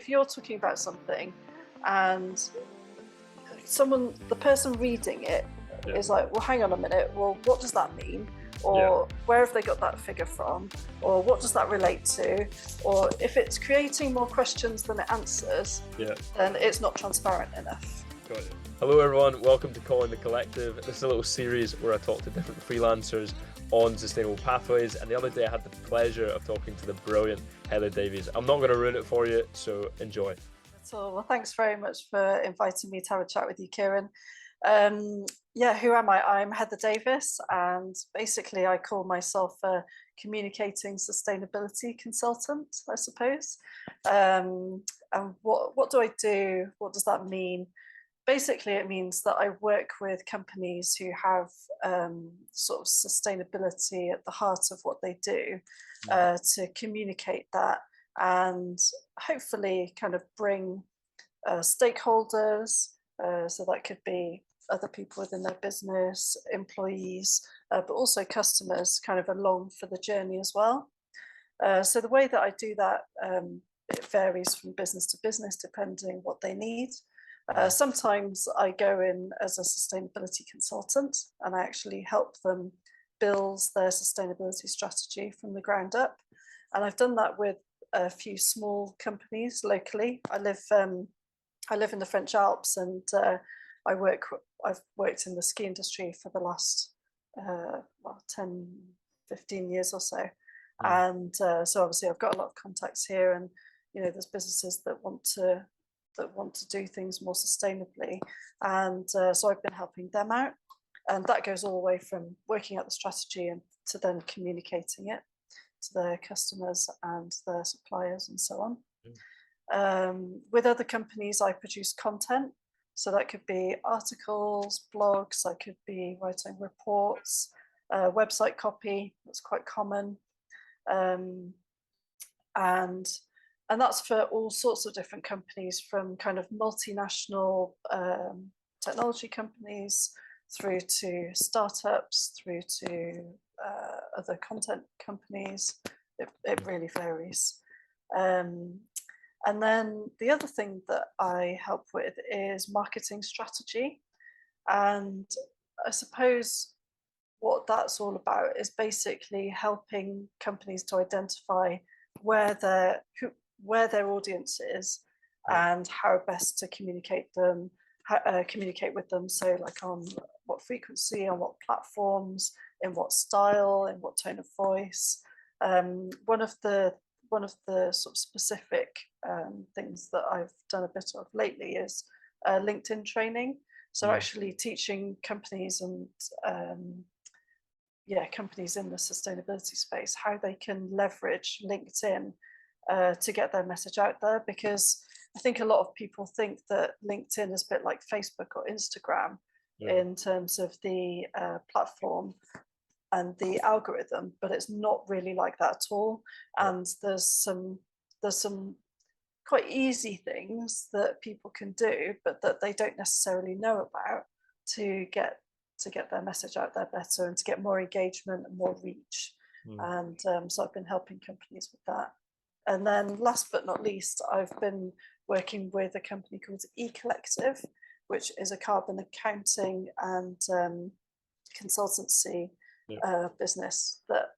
If you're talking about something and the person reading it Yeah. is like, well, hang on a minute, well, what does that mean? Yeah. Or where have they got that figure from? Or what does that relate to? Or if it's creating more questions than it answers, Yeah. then it's not transparent enough. Got it. Hello everyone, welcome to Calling the Collective. This is a little series where I talk to different freelancers on sustainable pathways, and the other day I had the pleasure of talking to the brilliant Davies. I'm not going to ruin it for you, so enjoy. So, well, thanks very much for inviting me to have a chat with you, Kieran. Who am I? I'm Heather Davies, and basically I call myself a communicating sustainability consultant, I suppose. And what do I do? What does that mean? Basically, it means that I work with companies who have sort of sustainability at the heart of what they do, to communicate that and hopefully kind of bring stakeholders, so that could be other people within their business, employees, but also customers kind of along for the journey as well. So the way that I do that, it varies from business to business depending what they need. Sometimes I go in as a sustainability consultant and I actually help them build their sustainability strategy from the ground up. And I've done that with a few small companies locally. I live in the French Alps, and I've worked in the ski industry for the last 10, 15 years or so. And so obviously I've got a lot of contacts here, and there's businesses that want to do things more sustainably, and so I've been helping them out, and that goes all the way from working out the strategy and to then communicating it to their customers and their suppliers and so on. With other companies, I produce content, so that could be articles, blogs, I could be writing reports, website copy, that's quite common, and that's for all sorts of different companies, from kind of multinational technology companies through to startups, through to other content companies. It really varies. And then the other thing that I help with is marketing strategy. And I suppose what that's all about is basically helping companies to identify where their audience is and how best to communicate with them. So like on what frequency, on what platforms, in what style, in what tone of voice. One of the sort of specific things that I've done a bit of lately is LinkedIn training. So actually teaching companies and companies in the sustainability space how they can leverage LinkedIn to get their message out there, because I think a lot of people think that LinkedIn is a bit like Facebook or Instagram in terms of the platform and the algorithm, but it's not really like that at all. And there's some quite easy things that people can do, but that they don't necessarily know about to get their message out there better and to get more engagement and more reach. And so I've been helping companies with that. And then last but not least, I've been working with a company called eCollective, which is a carbon accounting and consultancy business that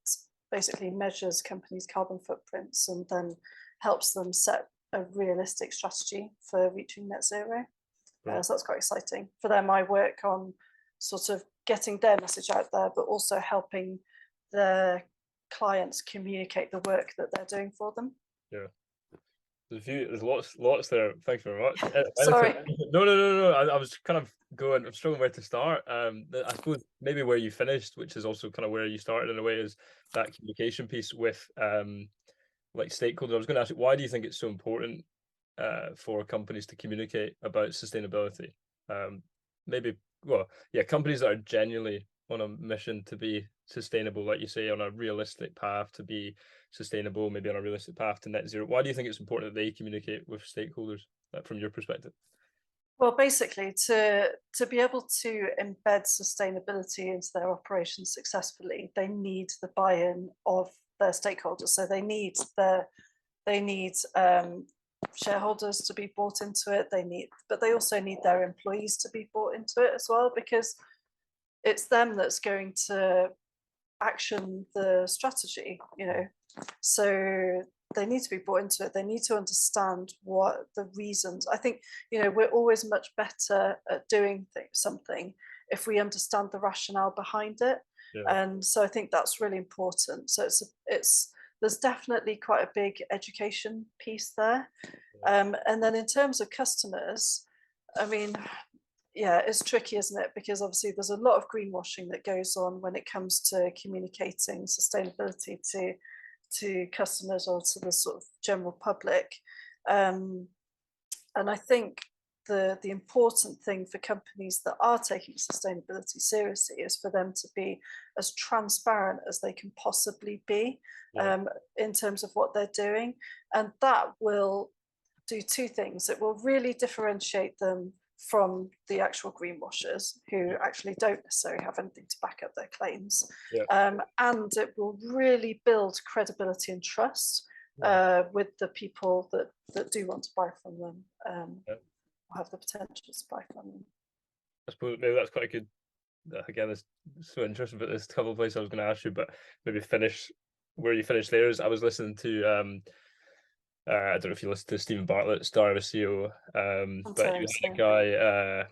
basically measures companies' carbon footprints and then helps them set a realistic strategy for reaching net zero. So that's quite exciting. For them, I work on sort of getting their message out there, but also helping their clients communicate the work that they're doing for them. Yeah. There's lots there. Thanks very much. Sorry. No. I was kind of I'm struggling where to start. I suppose maybe where you finished, which is also kind of where you started in a way, is that communication piece with like stakeholders. I was going to ask you, why do you think it's so important for companies to communicate about sustainability? Companies that are genuinely on a mission to be sustainable, like you say, on a realistic path to be sustainable, maybe on a realistic path to net zero. Why do you think it's important that they communicate with stakeholders from your perspective? Well, basically, to be able to embed sustainability into their operations successfully, they need the buy-in of their stakeholders. So they need shareholders to be bought into it. But they also need their employees to be bought into it as well, because it's them that's going to action the strategy, so they need to be brought into it. They need to understand what the reasons. I think, we're always much better at doing something if we understand the rationale behind it. Yeah. And so I think that's really important. So there's definitely quite a big education piece there. And then in terms of customers, I mean, yeah, it's tricky, isn't it? Because obviously there's a lot of greenwashing that goes on when it comes to communicating sustainability to customers or to the sort of general public. And I think the important thing for companies that are taking sustainability seriously is for them to be as transparent as they can possibly be, in terms of what they're doing. And that will do two things. It will really differentiate them from the actual greenwashers, who actually don't necessarily have anything to back up their claims. And it will really build credibility and trust with the people that do want to buy from them, have the potential to buy from them. I suppose maybe that's quite a good, again, it's so interesting, but there's a couple of places I was going to ask you, but maybe finish where you finished there. Is I was listening to I don't know if you listen to Stephen Bartlett, Star of SEO, but you had a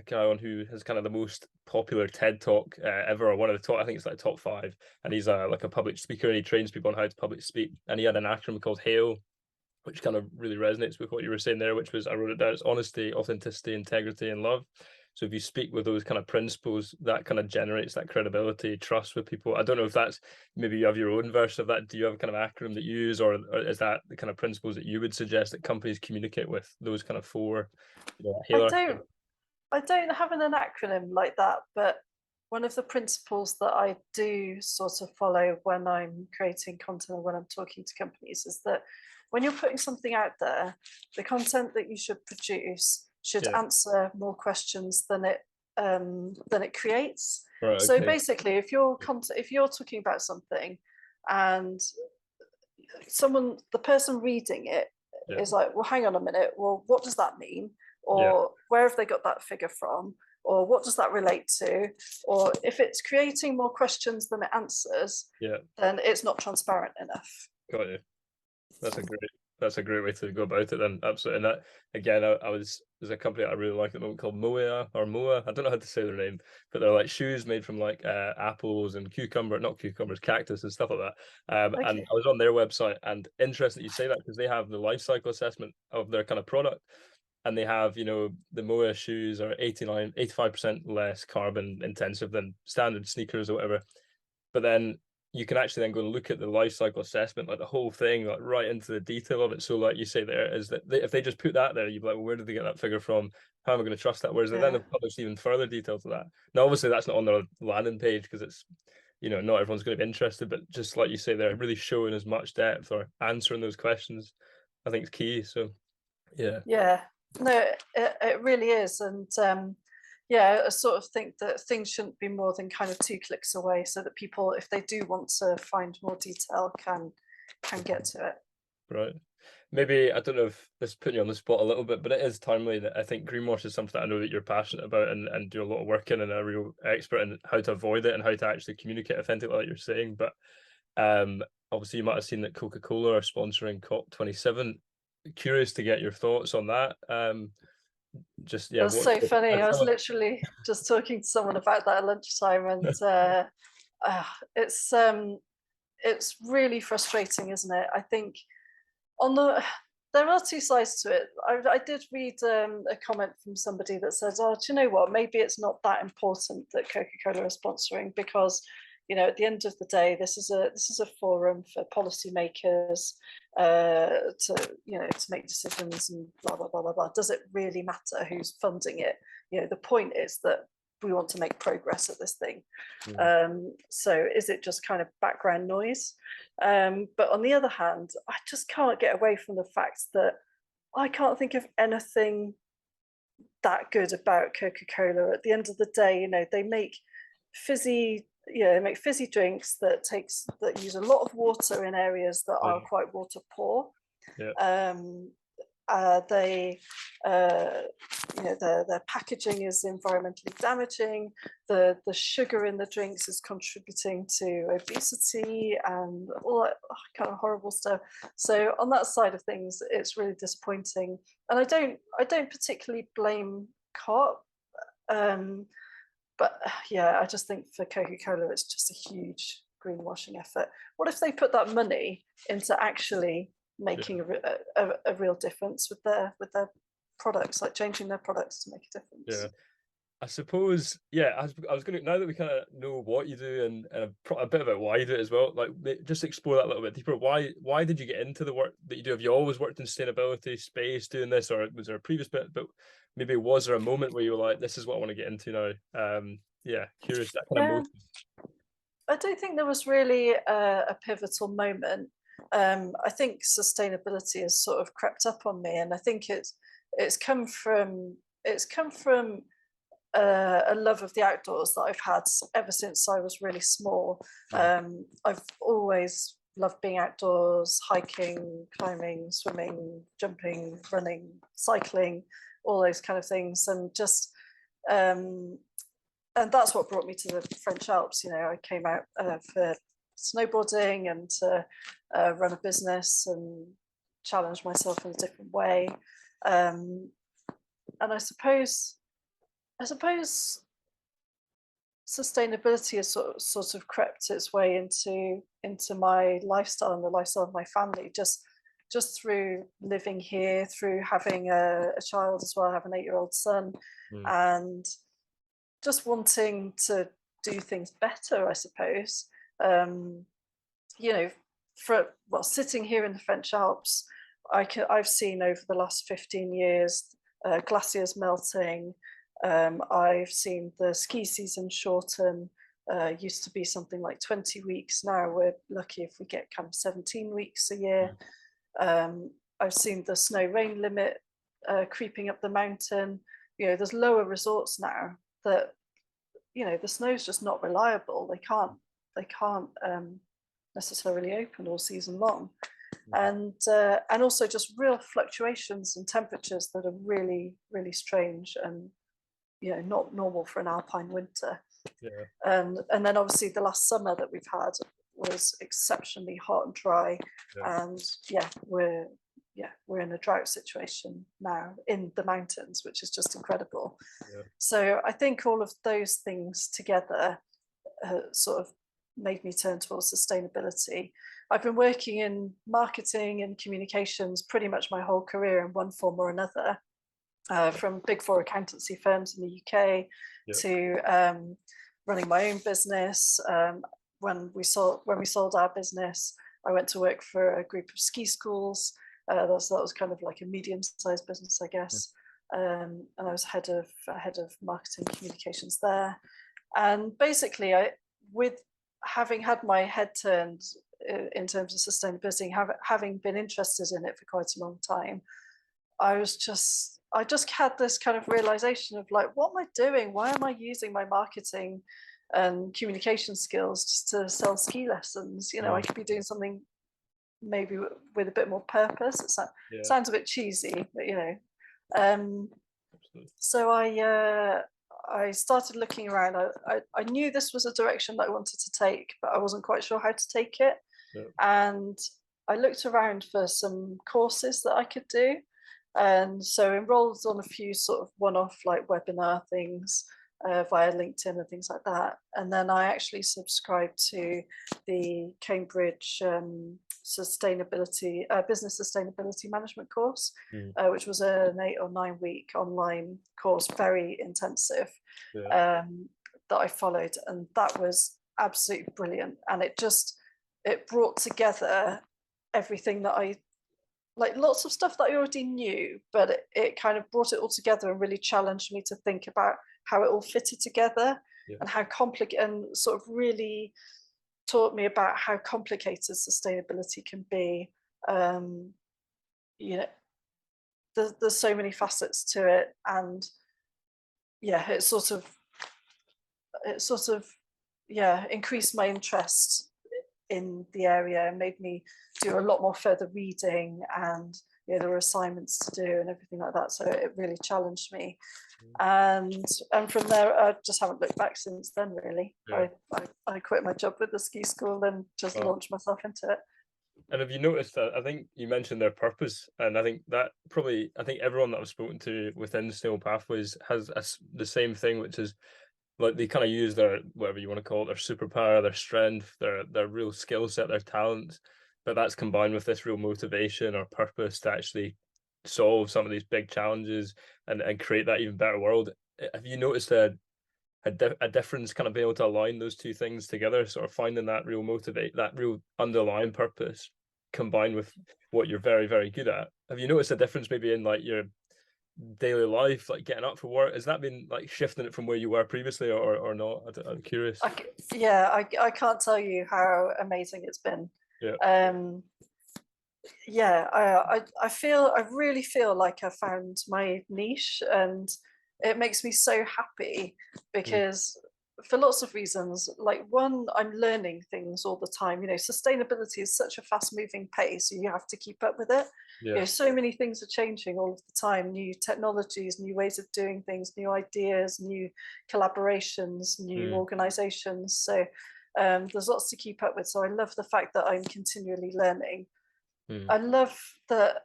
guy on who has kind of the most popular TED talk ever, or one of the top, I think it's like top 5, and he's like a public speaker, and he trains people on how to public speak, and he had an acronym called HAIL, which kind of really resonates with what you were saying there, which was, I wrote it down, it's honesty, authenticity, integrity, and love. So if you speak with those kind of principles, that kind of generates that credibility, trust with people. I don't know if that's, maybe you have your own version of that. Do you have a kind of acronym that you use, or is that the kind of principles that you would suggest that companies communicate with, those kind of 4? I don't have an acronym like that, but one of the principles that I do sort of follow when I'm creating content or when I'm talking to companies is that when you're putting something out there, the content that you should produce should answer more questions than it creates. Right, okay. So basically, if you're talking about something, and the person reading it is like, well, hang on a minute, well, what does that mean? Or where have they got that figure from? Or what does that relate to? Or if it's creating more questions than it answers, then it's not transparent enough. Got you. That's a great way to go about it then. Absolutely. And that, again, there's a company I really like at the moment called Moa. I don't know how to say their name, but they're like shoes made from like apples and cactus and stuff like that. And I was on their website, and interesting that you say that, because they have the life cycle assessment of their kind of product. And they have, the Moa shoes are 85% less carbon intensive than standard sneakers or whatever. But then you can actually then go and look at the life cycle assessment, like the whole thing, like right into the detail of it. So like you say there, is that if they just put that there, you'd be like, well, where did they get that figure from? How am I going to trust that? Whereas then they've published even further detail to that. Now, obviously that's not on their landing page, because it's, not everyone's going to be interested, but just like you say, they're really showing as much depth or answering those questions, I think is key. So yeah. No, it really is. And I sort of think that things shouldn't be more than kind of 2 clicks away, so that people, if they do want to find more detail, can get to it. Right. Maybe, I don't know if this is putting you on the spot a little bit, but it is timely that I think greenwash is something that I know that you're passionate about and do a lot of work in, and a real expert in how to avoid it and how to actually communicate authentically, like you're saying. But obviously you might have seen that Coca-Cola are sponsoring COP27. Curious to get your thoughts on that. That's so funny. I was literally just talking to someone about that at lunchtime, and it's really frustrating, isn't it? I think there are 2 sides to it. I did read a comment from somebody that says, "Oh, do you know what? Maybe it's not that important that Coca-Cola are sponsoring, because at the end of the day, this is a forum for policymakers to make decisions and blah blah blah blah blah. Does it really matter who's funding it? The point is that we want to make progress at this thing. So is it just kind of background noise? But on the other hand, I just can't get away from the fact that I can't think of anything that good about Coca-Cola. At the end of the day, they make fizzy drinks that use a lot of water in areas that are quite water poor. they their packaging is environmentally damaging, the sugar in the drinks is contributing to obesity and all that kind of horrible stuff. So on that side of things, it's really disappointing, and I don't particularly blame COP, but yeah, I just think for Coca-Cola it's just a huge greenwashing effort. What if they put that money into actually making a real difference with their products, like changing their products to make a difference? Yeah. I suppose, yeah, I was gonna, now that we kind of know what you do and a bit about why you do it as well, like just explore that a little bit deeper. Why did you get into the work that you do? Have you always worked in sustainability space doing this, or was there a previous bit? But maybe was there a moment where you were like, this is what I want to get into now? Yeah, curious that kind of Yeah, motive. I don't think there was really a pivotal moment. I think sustainability has sort of crept up on me, and I think it's come from a love of the outdoors that I've had ever since I was really small. I've always loved being outdoors, hiking, climbing, swimming, jumping, running, cycling, all those kind of things, and just and that's what brought me to the French Alps. I came out for snowboarding and to run a business and challenge myself in a different way. And I suppose sustainability has sort of crept its way into my lifestyle and the lifestyle of my family, just through living here, through having a child as well. I have an 8-year-old son, and just wanting to do things better, I suppose. Sitting here in the French Alps, I've seen over the last 15 years glaciers melting. I've seen the ski season shorten. Used to be something like 20 weeks. Now we're lucky if we get kind of 17 weeks a year. I've seen the snow rain limit creeping up the mountain. There's lower resorts now that the snow's just not reliable. They can't necessarily open all season long, and also just real fluctuations in temperatures that are really, really strange and not normal for an alpine winter. And then obviously the last summer that we've had was exceptionally hot and dry, and we're in a drought situation now in the mountains, which is just incredible. So I think all of those things together sort of made me turn towards sustainability. I've been working in marketing and communications pretty much my whole career in one form or another, from big four accountancy firms in the UK to running my own business. When we sold our business, I went to work for a group of ski schools. That was kind of like a medium-sized business, I guess. And I was head of marketing communications there. And basically, with having had my head turned in terms of sustainability, having been interested in it for quite a long time, I just had this kind of realization of like, what am I doing? Why am I using my marketing and communication skills just to sell ski lessons? I could be doing something maybe with a bit more purpose. It sounds a bit cheesy, but so I started looking around. I knew this was a direction that I wanted to take, but I wasn't quite sure how to take it. And I looked around for some courses that I could do, and so enrolled on a few sort of one-off like webinar things via LinkedIn and things like that. And then I actually subscribed to the Cambridge business sustainability management course, which was an 8 or 9 week online course, very intensive, that I followed, and that was absolutely brilliant. And it brought together everything that I like, lots of stuff that I already knew, but it kind of brought it all together and really challenged me to think about how it all fitted together, and how complicated, and sort of really taught me about how complicated sustainability can be. There's so many facets to it, and it sort of increased my interest in the area and made me do a lot more further reading and there were assignments to do and everything like that. So it really challenged me. And from there, I just haven't looked back since then, really. Yeah. I quit my job with the ski school and just launched myself into it. And have you noticed that? I think you mentioned their purpose, and I think that probably, I think everyone that I've spoken to within Snail Pathways has the same thing, which is like they kind of use their, whatever you want to call it, their superpower, their strength, their real skill set, their talents, but that's combined with this real motivation or purpose to actually solve some of these big challenges and create that even better world. Have you noticed a difference kind of being able to align those two things together, sort of finding that real that real underlying purpose combined with what you're very, very good at? Have you noticed a difference maybe in like your daily life, like getting up for work? Has that been like shifting it from where you were previously or not? I'm curious. I can't tell you how amazing it's been. Yeah. I really feel like I found my niche, and it makes me so happy because for lots of reasons. Like, one, I'm learning things all the time. Sustainability is such a fast moving pace, so you have to keep up with it. Yeah. So many things are changing all of the time, new technologies, new ways of doing things, new ideas, new collaborations, new organizations. So there's lots to keep up with. So I love the fact that I'm continually learning. I love that,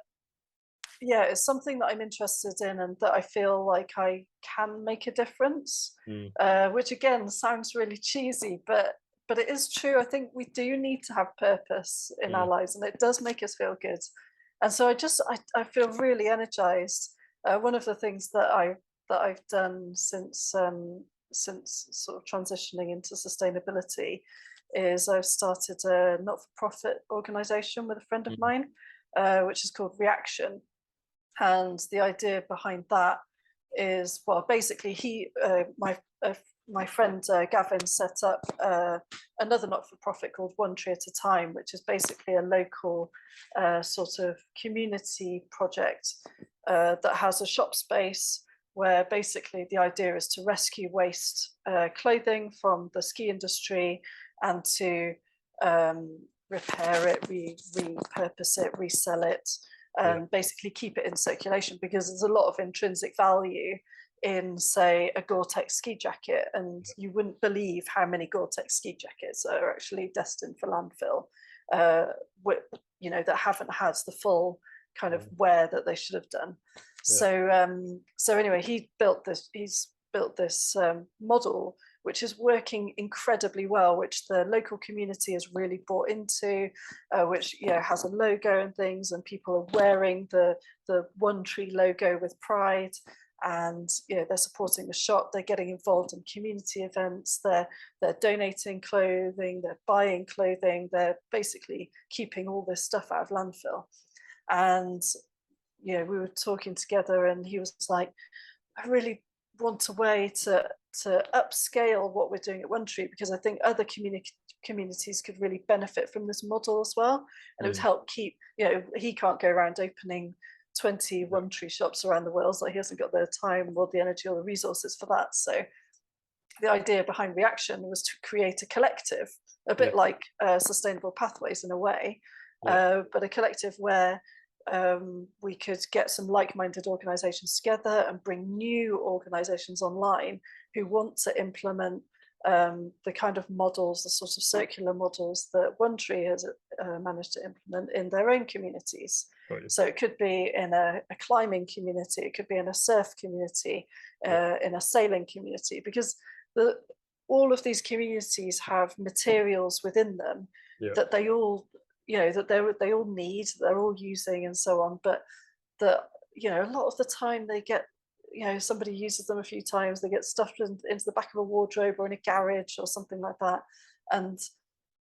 it's something that I'm interested in and that I feel like I can make a difference, which again sounds really cheesy, but it is true. I think we do need to have purpose in our lives, and it does make us feel good. And so I feel really energized. One of the things that I've done since sort of transitioning into sustainability is I've started a not-for-profit organization with a friend of mine, which is called Reaction. And the idea behind that is, well, basically my friend Gavin set up another not-for-profit called One Tree at a Time, which is basically a local sort of community project that has a shop space where basically the idea is to rescue waste clothing from the ski industry and to repair it, repurpose it, resell it, and basically keep it in circulation, because there's a lot of intrinsic value in, say, a Gore-Tex ski jacket, and you wouldn't believe how many Gore-Tex ski jackets are actually destined for landfill, that haven't had the full kind of wear that they should have done. So anyway, he's built this model which is working incredibly well, which the local community has really bought into, which has a logo and things, and people are wearing the One Tree logo with pride, and they're supporting the shop, they're getting involved in community events, they're donating clothing, they're buying clothing, they're basically keeping all this stuff out of landfill. And we were talking together, and he was like, I really want a way to upscale what we're doing at One Tree, because I think other communities could really benefit from this model as well, and it would help keep, he can't go around opening 20 One Tree shops around the world, like he hasn't got the time or the energy or the resources for that. So the idea behind Reaction was to create a collective, a bit like Sustainable Pathways in a way, but a collective where we could get some like-minded organizations together and bring new organizations online who want to implement the kind of models, the sort of circular models that One Tree has managed to implement in their own communities. So it could be in a climbing community, it could be in a surf community, in a sailing community, because all of these communities have materials within them that they all they all need, they're all using and so on, but that a lot of the time they get, somebody uses them a few times, they get stuffed into the back of a wardrobe or in a garage or something like that,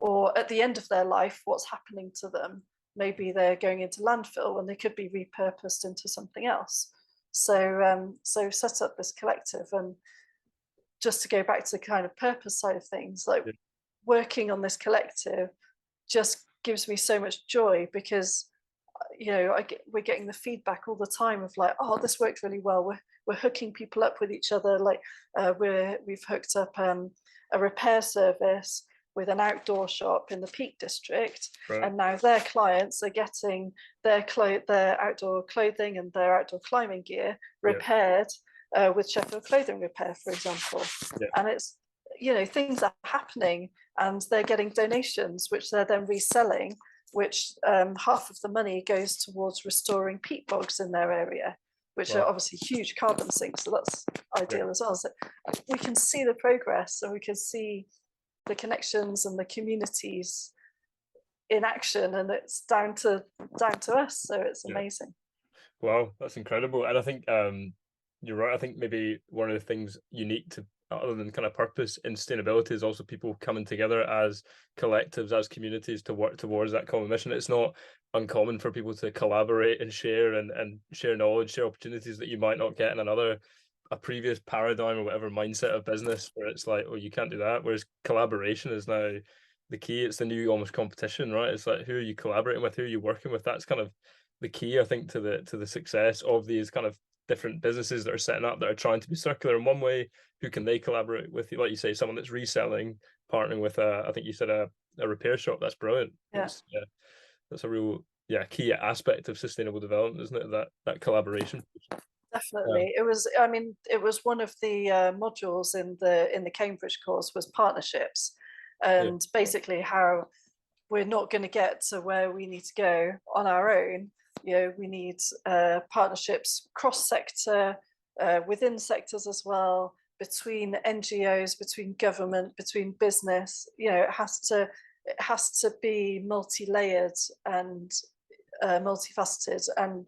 or at the end of their life, what's happening to them? Maybe they're going into landfill and they could be repurposed into something else. So set up this collective, and just to go back to the kind of purpose side of things, like working on this collective just gives me so much joy, because we're getting the feedback all the time of like, oh, this worked really well, we're hooking people up with each other, like we've hooked up a repair service with an outdoor shop in the Peak District, Right. and now their clients are getting their outdoor clothing and their outdoor climbing gear repaired with Sheffield Clothing Repair, for example. Yeah. And it's, things are happening, and they're getting donations, which they're then reselling, which half of the money goes towards restoring peat bogs in their area, which are obviously huge carbon sinks. So that's ideal as well. So we can see the progress, and we can see the connections and the communities in action, and it's down to us. So it's amazing. Wow, that's incredible. And I think you're right. I think maybe one of the things unique to, other than kind of purpose in sustainability, is also people coming together as collectives, as communities, to work towards that common mission. It's not uncommon for people to collaborate and share and share knowledge, share opportunities that you might not get in a previous paradigm or whatever mindset of business, where it's like, oh, you can't do that. Whereas collaboration is now the key. It's the new almost competition, right? It's like, who are you collaborating with? Who are you working with? That's kind of the key, I think, to the success of these kind of different businesses that are setting up, that are trying to be circular in one way. Who can they collaborate with? Like you say, someone that's reselling, partnering with I think you said a repair shop. That's brilliant. Yeah. That's a real key aspect of sustainable development, isn't it? That collaboration. Definitely. It was one of the modules in the Cambridge course was partnerships, and basically how we're not going to get to where we need to go on our own. We need partnerships cross-sector, within sectors as well, between NGOs, between government, between business. It has to be multi-layered and multifaceted, and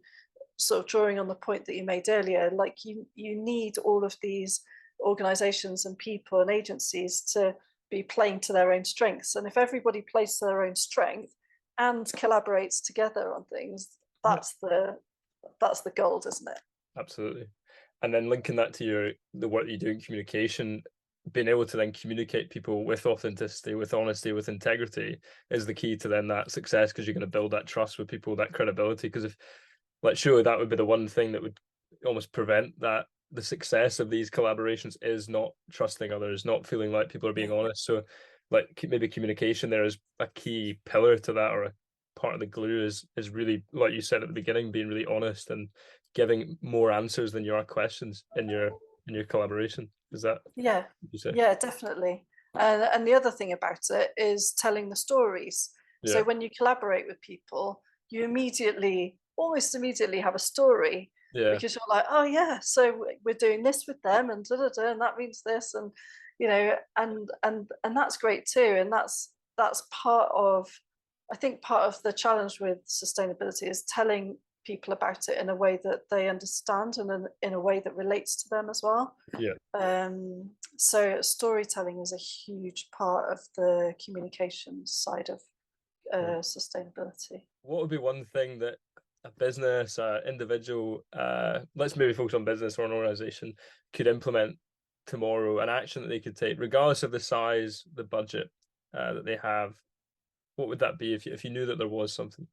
sort of drawing on the point that you made earlier, like you need all of these organizations and people and agencies to be playing to their own strengths. And if everybody plays to their own strength and collaborates together on things, that's the gold, isn't it? Absolutely. And then linking that to the work you do in communication, being able to then communicate people with authenticity, with honesty, with integrity is the key to then that success, because you're going to build that trust with people, that credibility. Because if, like, surely that would be the one thing that would almost prevent that the success of these collaborations is not trusting others, not feeling like people are being honest. So like maybe communication there is a key pillar to that, or a part of the glue is really, like you said at the beginning, being really honest and giving more answers than you are questions in your collaboration. Is that yeah you say? Yeah, definitely. And the other thing about it is telling the stories. So when you collaborate with people, you almost immediately have a story, because you're like, oh yeah, so we're doing this with them, and da, da, da, and that means this, and and that's great too. And that's part of, I think, part of the challenge with sustainability is telling people about it in a way that they understand, and in a way that relates to them as well. So storytelling is a huge part of the communication side of sustainability. What would be one thing that a business, individual, let's maybe focus on business or an organization, could implement tomorrow, an action that they could take, regardless of the size, the budget that they have? What would that be if you knew that there was something?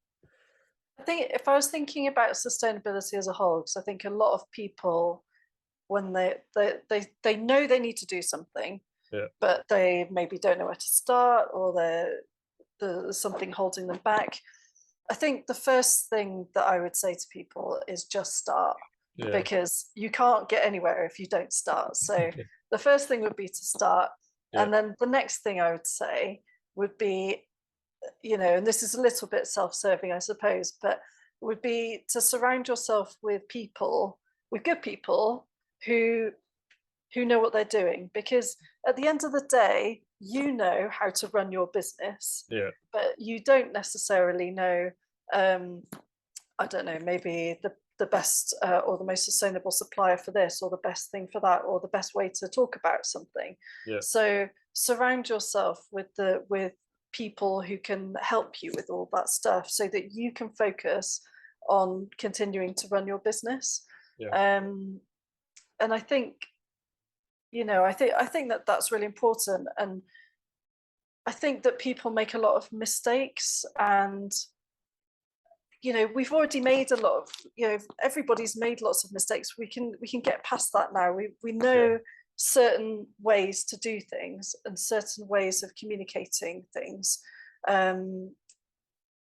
I think if I was thinking about sustainability as a whole, because I think a lot of people, when they know they need to do something, but they maybe don't know where to start, or there's something holding them back. I think the first thing that I would say to people is just start, because you can't get anywhere if you don't start. So the first thing would be to start. And then the next thing I would say would be, and this is a little bit self-serving, I suppose, but would be to surround yourself with good people who know what they're doing. Because at the end of the day, you know how to run your business, but you don't necessarily know, I don't know, maybe the best or the most sustainable supplier for this, or the best thing for that, or the best way to talk about something. So surround yourself with people who can help you with all that stuff, so that you can focus on continuing to run your business. And I think, I think that that's really important. And I think that people make a lot of mistakes, and we've already made a lot of, everybody's made lots of mistakes. We can get past that now. We know certain ways to do things and certain ways of communicating things,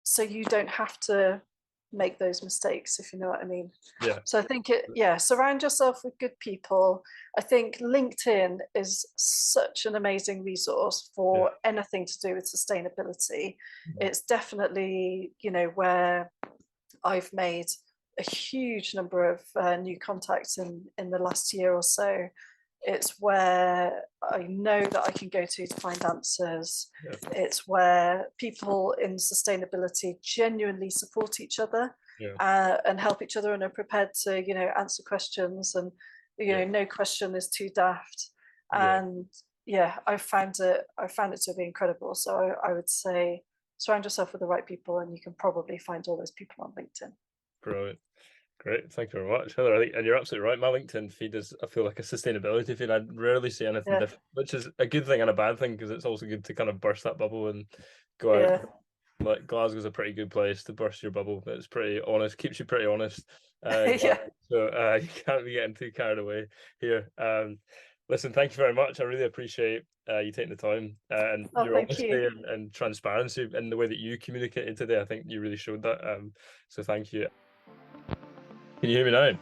so you don't have to make those mistakes, if you know what I mean. Yeah. So I think surround yourself with good people. I think LinkedIn is such an amazing resource for anything to do with sustainability. It's definitely, where I've made a huge number of new contacts in the last year or so. It's where I know that I can go to find answers. Yeah. It's where people in sustainability genuinely support each other, and help each other and are prepared to, answer questions, and no question is too daft. And I found it to be incredible. So I would say surround yourself with the right people, and you can probably find all those people on LinkedIn. Brilliant. Great, thank you very much, Heather. And you're absolutely right. My LinkedIn feed is, I feel like, a sustainability feed. I rarely see anything different, which is a good thing and a bad thing, because it's also good to kind of burst that bubble and go out. Like, Glasgow's a pretty good place to burst your bubble. It's pretty honest, keeps you pretty honest. So you can't be getting too carried away here. Listen, thank you very much. I really appreciate you taking the time and your honesty and transparency in the way that you communicated today. I think you really showed that. So thank you. Can you hear me now?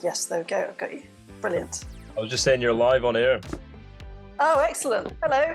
Yes, there we go. I've got you. Brilliant. I was just saying you're live on air. Oh, excellent. Hello.